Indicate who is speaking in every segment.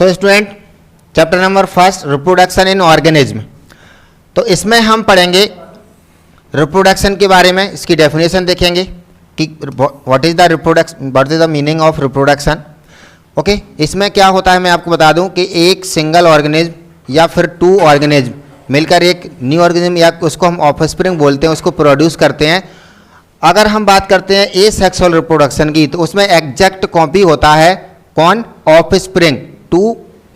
Speaker 1: So student, chapter number first, reproduction in organism. तो इसमें हम पढ़ेंगे रिप्रोडक्शन के बारे में, इसकी डेफिनेशन देखेंगे कि what is the reproduction, what is the meaning of reproduction. Okay, इसमें क्या होता है मैं आपको बता दूं कि एक सिंगल ऑर्गेनिज्म या फिर टू ऑर्गेनिज्म मिलकर एक न्यू ऑर्गेनिज्म, या उसको हम ऑफस्प्रिंग बोलते हैं, उसको प्रोड्यूस करते हैं। अगर हम बात करते हैं ए सेक्सुअल रिप्रोडक्शन की, तो उसमें एग्जैक्ट कॉपी होता है कौन, ऑफस्प्रिंग टू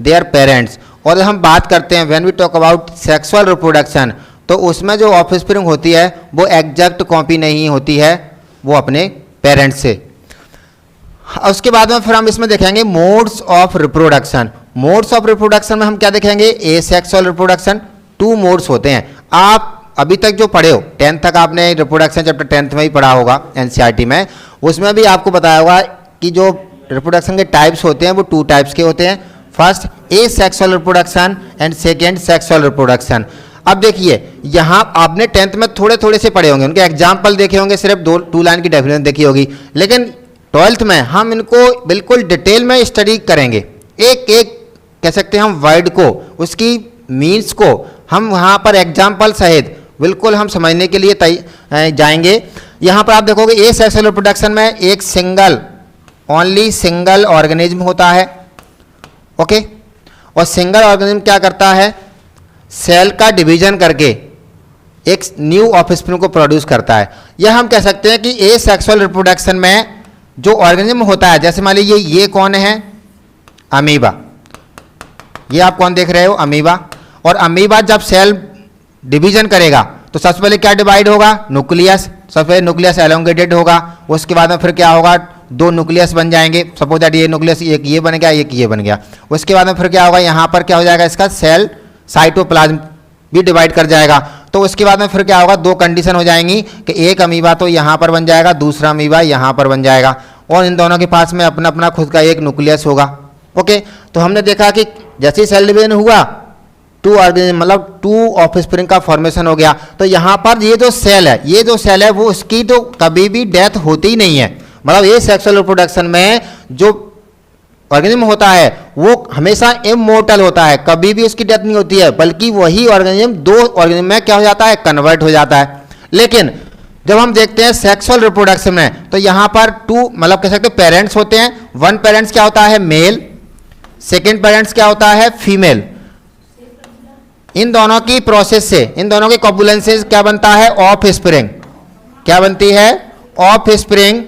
Speaker 1: देयर पेरेंट्स। और हम बात करते हैं when we talk about sexual reproduction, तो उसमें जो ऑफस्प्रिंग होती है वो एग्जैक्ट कॉपी नहीं होती है, वो अपने पेरेंट्स से। उसके बाद में फिर हम इसमें देखेंगे modes of reproduction. Modes of reproduction में हम क्या देखेंगे, ए सेक्सुअल रिप्रोडक्शन, टू मोड्स होते हैं। आप अभी तक जो पढ़े हो 10th तक आपने रिप्रोडक्शन चैप्टर 10th में ही पढ़ा होगा एनसीईआरटी में, उसमें भी आपको बताया होगा कि जो रिप्रोडक्शन के टाइप्स होते हैं वो टू टाइप्स के होते हैं। First A sexual reproduction and second sexual reproduction. अब देखिए यहाँ आपने 10th में थोड़े थोड़े से पढ़े होंगे, उनके एग्जाम्पल देखे होंगे, सिर्फ टू लाइन की डेफिनेशन देखी होगी, लेकिन 12th में हम इनको बिल्कुल डिटेल में स्टडी करेंगे। एक एक कह सकते हैं हम वर्ड को, उसकी मीन्स को हम वहाँ पर एग्जाम्पल सहित बिल्कुल हम समझने के लिए जाएंगे। यहाँ पर आप देखोगे ए सेक्सुअल रिप्रोडक्शन में एक सिंगल, ओनली सिंगल ऑर्गेनिज्म होता है। ओके, और सिंगल ऑर्गेनिज्म क्या करता है, सेल का डिवीजन करके एक न्यू ऑफस्प्रिंग को प्रोड्यूस करता है। यह हम कह सकते हैं कि ए सेक्सुअल रिप्रोडक्शन में जो ऑर्गेनिज्म होता है, जैसे मान लीजिए ये कौन है, अमीबा, ये आप कौन देख रहे हो, अमीबा। और अमीबा जब सेल डिवीजन करेगा तो सबसे पहले क्या डिवाइड होगा, न्यूक्लियस। सबसे पहले न्यूक्लियस एलोंगेटेड होगा, उसके बाद में फिर क्या होगा, दो न्यूक्लियस बन जाएंगे। सपोज दैट ये न्यूक्लियस एक ये बन गया, एक ये बन गया। उसके बाद में फिर क्या होगा, यहाँ पर क्या हो जाएगा, इसका सेल साइटोप्लाज्म भी डिवाइड कर जाएगा। तो उसके बाद में फिर क्या होगा, दो कंडीशन हो जाएंगी कि एक अमीबा तो यहाँ पर बन जाएगा, दूसरा अमीबा यहाँ पर बन जाएगा, और इन दोनों के पास में अपना अपना खुद का एक न्यूक्लियस होगा। ओके, तो हमने देखा कि जैसे ही सेल डिवीजन हुआ टू ऑर्गेनिज्म, मतलब टू ऑफस्प्रिंग का फॉर्मेशन हो गया। तो यहाँ पर ये जो सेल है, ये जो सेल है वो उसकी तो कभी भी डेथ होती ही नहीं है। मतलब ये सेक्सुअल रिप्रोडक्शन में जो ऑर्गेनिज्म होता है वो हमेशा इमोर्टल होता है, कभी भी उसकी डेथ नहीं होती है, बल्कि वही ऑर्गेनिज्म दो ऑर्गेनिज्म में क्या हो जाता है, कन्वर्ट हो जाता है। लेकिन जब हम देखते हैं सेक्सुअल रिप्रोडक्शन में, तो यहाँ पर टू, मतलब कह सकते हैं पेरेंट्स होते हैं। वन पेरेंट्स क्या होता है, मेल, सेकेंड पेरेंट्स क्या होता है, फीमेल। इन दोनों की प्रोसेस से, इन दोनों के कॉपुलेशन से क्या बनता है, ऑफस्प्रिंग। क्या बनती है, ऑफस्प्रिंग।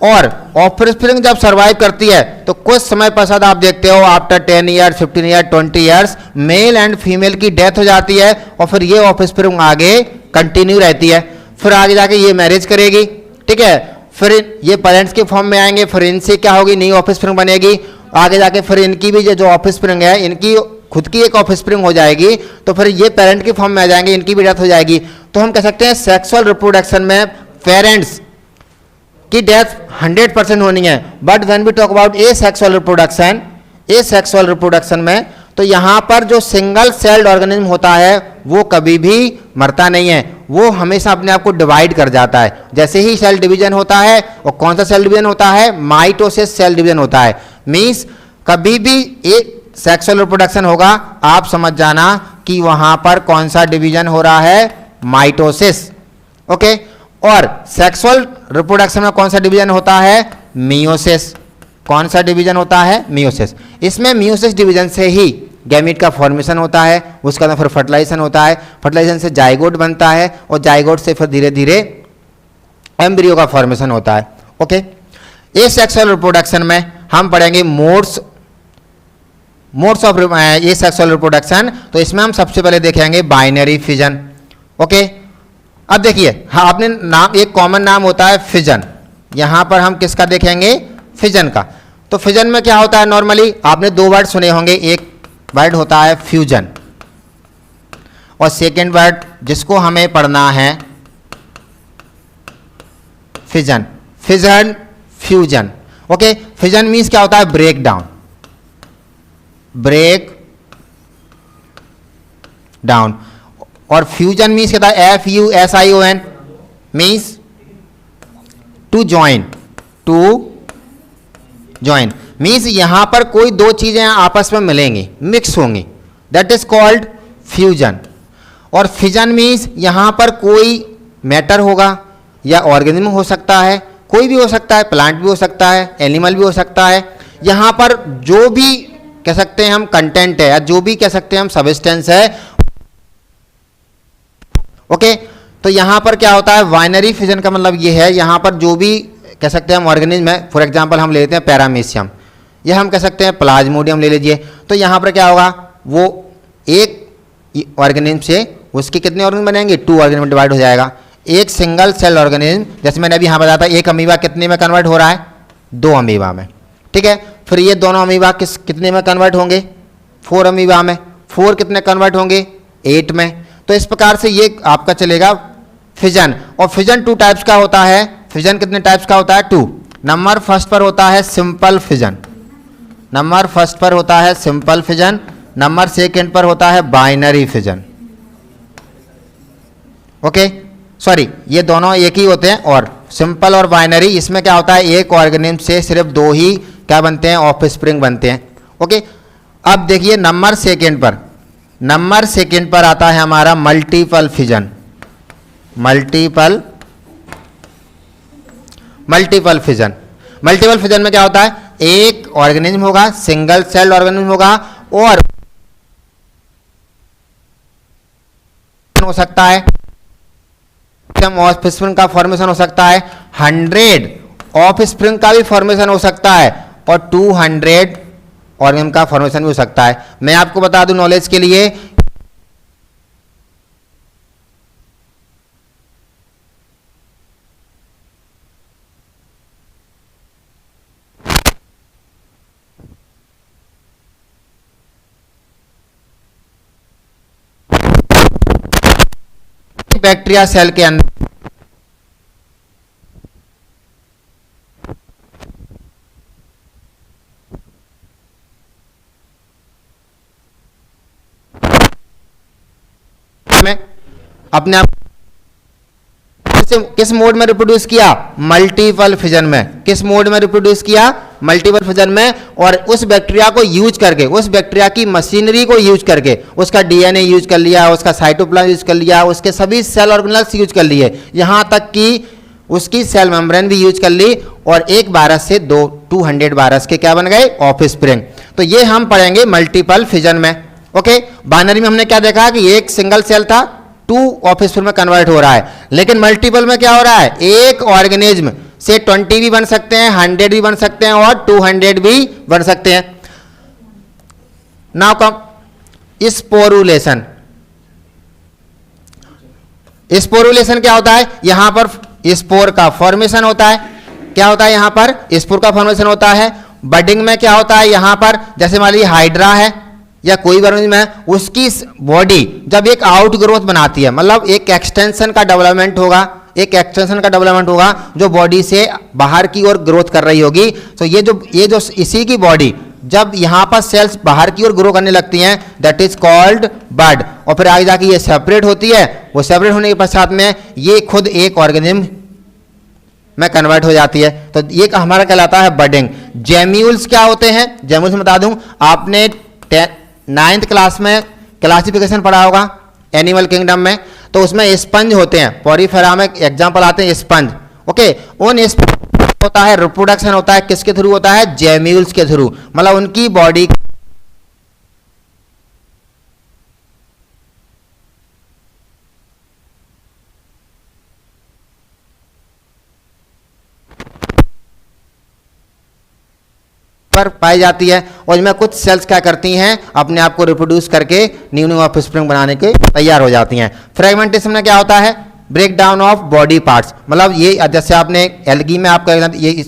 Speaker 1: और ऑफस्प्रिंग जब सर्वाइव करती है तो कुछ समय पश्चात आप देखते हो after 10 year, 15 year, 20 years male and female की डेथ हो जाती है, और फिर ये ऑफस्प्रिंग आगे कंटिन्यू रहती है। फिर आगे जाके ये मैरिज करेगी, ठीक है, फिर ये पेरेंट्स के फॉर्म में आएंगे, फिर इनसे क्या होगी, नई ऑफस्प्रिंग बनेगी। आगे जाके फिर इनकी भी जो ऑफस्प्रिंग है, इनकी खुद की एक ऑफस्प्रिंग हो जाएगी, तो फिर ये पेरेंट के फॉर्म में आ जाएंगे, इनकी भी डेथ हो जाएगी। तो हम कह सकते हैं सेक्सुअल रिप्रोडक्शन में पेरेंट्स की डेथ 100% होनी है। But when we talk about asexual reproduction, asexual reproduction में तो यहाँ पर जो सिंगल सेल्ड ऑर्गेनिज्म होता है वो कभी भी मरता नहीं है, वो हमेशा अपने आप को डिवाइड कर जाता है। जैसे ही सेल डिवीजन होता है, और कौन सा सेल डिवीजन होता है, माइटोसिस सेल डिवीजन होता है। मीन्स कभी भी एक सेक्सुअल रिप्रोडक्शन होगा, आप समझ जाना कि वहां पर कौन सा डिवीजन हो रहा है, माइटोसिस। ओके, और सेक्सुअल रिप्रोडक्शन में कौन सा डिवीजन होता है, मियोसिस। कौन सा डिवीजन होता है, मियोसिस। इसमें मियोसिस डिवीजन से ही गैमीट का फॉर्मेशन होता है, उसका फिर फर्टिलाइजेशन होता है, फर्टिलाइजेशन से जाइगोट बनता है, और जाइगोट से फिर धीरे धीरे एम्ब्रियो का फॉर्मेशन होता है। ओके, ए सेक्सुअल रिप्रोडक्शन में हम पढ़ेंगे modes of A sexual reproduction. तो इसमें हम सबसे पहले देखेंगे बाइनरी फिजन। ओके, अब देखिए, हाँ, आपने नाम, एक कॉमन नाम होता है फिजन। यहां पर हम किसका देखेंगे, फिजन का। तो फिजन में क्या होता है, नॉर्मली आपने दो वर्ड सुने होंगे, एक वर्ड होता है फ्यूजन, और सेकेंड वर्ड जिसको हमें पढ़ना है fission. Fission, fusion. Okay, fission means क्या होता है, ब्रेक डाउन, ब्रेक डाउन। और फ्यूजन मीन्स क्या होता है, FUSION, means to join, to join. Means यहां पर कोई दो चीजें आपस में मिलेंगी, मिक्स होंगी, दैट इज कॉल्ड फ्यूजन। और फिजन मीन्स यहां पर कोई मैटर होगा या ऑर्गेनिज्म हो सकता है, कोई भी हो सकता है, प्लांट भी हो सकता है, एनिमल भी हो सकता है, यहां पर जो भी कह सकते हैं हम कंटेंट है या जो भी कह सकते हैं हम सब्सटेंस है, ओके। तो यहां पर क्या होता है, बाइनरी फिजन का मतलब ये है, यहां पर जो भी कह सकते हैं हम ऑर्गेनिज्म है, फॉर एग्जांपल हम ले लेते हैं पैरामीशियम, या हम कह सकते हैं प्लाज्मोडियम ले लीजिए। तो यहां पर क्या होगा, वो एक ऑर्गेनिज्म से उसके कितने ऑर्गेनिज्म बनेंगे, 2 ऑर्गेनिज्म डिवाइड हो जाएगा। एक सिंगल सेल ऑर्गेनिज्म, जैसे मैंने अभी यहां बताया था, एक अमीबा कितने में कन्वर्ट हो रहा है, 2 अमीबा में, ठीक है। फिर ये दोनों अमीबा कितने में कन्वर्ट होंगे, 4 अमीबा में, 4 कितने कन्वर्ट होंगे, 8 में। तो इस प्रकार से ये आपका चलेगा फिजन। और फिजन 2 टाइप्स का होता है। फिजन कितने टाइप्स का होता है, 2। नंबर फर्स्ट पर होता है सिंपल फिजन, नंबर फर्स्ट पर होता है सिंपल फिजन, नंबर सेकंड पर होता है बाइनरी फिजन, ओके। सॉरी, ये दोनों एक ही होते हैं। और सिंपल और बाइनरी, इसमें क्या होता है, एक ऑर्गेनिज्म से सिर्फ 2 ही क्या बनते हैं, ऑफस्प्रिंग बनते हैं, ओके। अब देखिए नंबर सेकंड पर, नंबर सेकंड पर आता है हमारा multiple fission, multiple fission. Multiple fission में क्या होता है, एक ऑर्गेनिज्म होगा, सिंगल सेल ऑर्गेनिज्म होगा, और हो सकता है ऑफस्प्रिंग का फॉर्मेशन हो सकता है, 100 ऑफस्प्रिंग का भी फॉर्मेशन हो सकता है, और 200 ऑर्गेनिज्म का फॉर्मेशन भी हो सकता है। मैं आपको बता दूं नॉलेज के लिए, बैक्टीरिया सेल के अंदर में अपने आप किस मोड में रिप्रोड्यूस किया, मल्टीपल फिजन में। किस मोड में रिप्रोड्यूस किया, मल्टीपल फिजन में। और उस बैक्टीरिया को यूज करके, उस बैक्टीरिया की मशीनरी को यूज करके, उसका डीएनए यूज कर लिया, उसका साइटोप्लाज्म यूज कर लिया, उसके सभी सेल ऑर्गेनेल्स यूज कर लिए, यहां तक कि उसकी सेल मेम्ब्रेन भी यूज कर ली, और एक वायरस से 200 वायरस के क्या बन गए, ऑफस्प्रिंग। तो ये हम पढ़ेंगे मल्टीपल फिजन में, ओके। बाइनरी में हमने क्या देखा कि एक सिंगल सेल था, 2 ऑफस्प्रिंग में कन्वर्ट हो रहा है। लेकिन मल्टीपल में क्या हो रहा है, एक ऑर्गेनिज्म से 20 भी बन सकते हैं, 100 भी बन सकते हैं, और 200 भी बन सकते हैं। Now come sporulation. स्पोरुलेशन क्या होता है, यहां पर स्पोर का फॉर्मेशन होता है। क्या होता है, यहां पर स्पोर का फॉर्मेशन होता है। बडिंग में क्या होता है, यहां पर जैसे मान लीजिए हाइड्रा है या कोई ऑर्गेनिज्म है, उसकी बॉडी जब एक आउट ग्रोथ बनाती है, मतलब एक एक्सटेंशन का डेवलपमेंट होगा, एक एक्सटेंशन का डेवलपमेंट होगा जो बॉडी से बाहर की ओर ग्रोथ कर रही होगी। तो ये जो इसी की बॉडी जब यहां पर सेल्स बाहर की ओर ग्रो करने लगती हैं, दैट इज कॉल्ड बड। और फिर आगे जाके ये सेपरेट होती है, वो सेपरेट होने के पश्चात में ये खुद एक ऑर्गेनिज्म में कन्वर्ट हो जाती है। तो ये हमारा कहलाता है बडिंग। जेम्यूल्स क्या होते हैं, जेम्यूल्स बता दूं, आपने 9th क्लास में क्लासिफिकेशन पढ़ा होगा एनिमल किंगडम में, तो उसमें स्पंज होते हैं, पॉरीफेरा में एग्जांपल आते हैं स्पंज, ओके। उन होता है रिप्रोडक्शन होता है किसके थ्रू होता है, जेम्यूल्स के थ्रू, मतलब उनकी बॉडी पर पाई जाती है। और इसमें कुछ सेल्स क्या करती हैं, अपने आप को रिप्रोड्यूस करके न्यू न्यू ऑफस्प्रिंग बनाने के तैयार हो जाती हैं। फ्रेगमेंटेशन में क्या होता है, break down of body parts, मतलब ये जैसे आपने एल्गी में आपका ये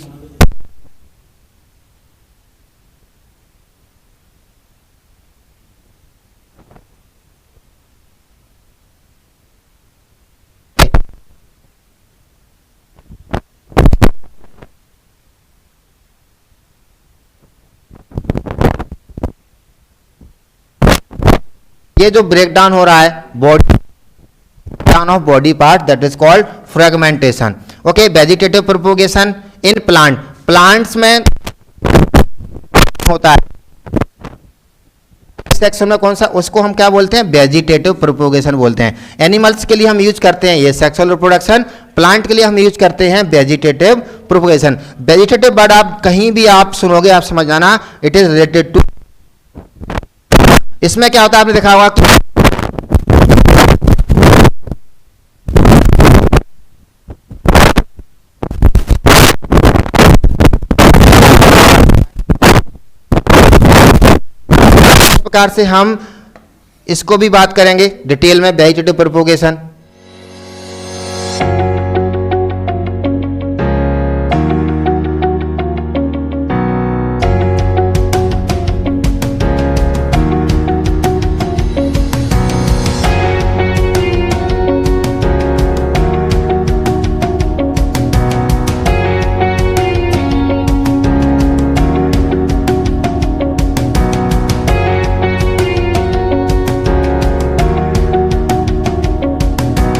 Speaker 1: ये जो ब्रेक डाउन हो रहा है body down of body part, that is called fragmentation, okay. Vegetative propagation in plant, plants में होता है। सेक्शन में कौन सा, उसको हम क्या बोलते हैं, वेजिटेटिव प्रोपोगेशन बोलते हैं। एनिमल्स के लिए हम यूज करते हैं ये सेक्सुअल रिप्रोडक्शन, प्लांट के लिए हम यूज करते हैं वेजिटेटिव प्रोपोगेशन। वेजिटेटिव वर्ड आप कहीं भी आप सुनोगे आप समझ जाना, इट इज रिलेटेड टू। इसमें क्या होता है आपने देखा होगा कि इस प्रकार से हम इसको भी बात करेंगे डिटेल में, वेजिटेटिव प्रोपोगेशन।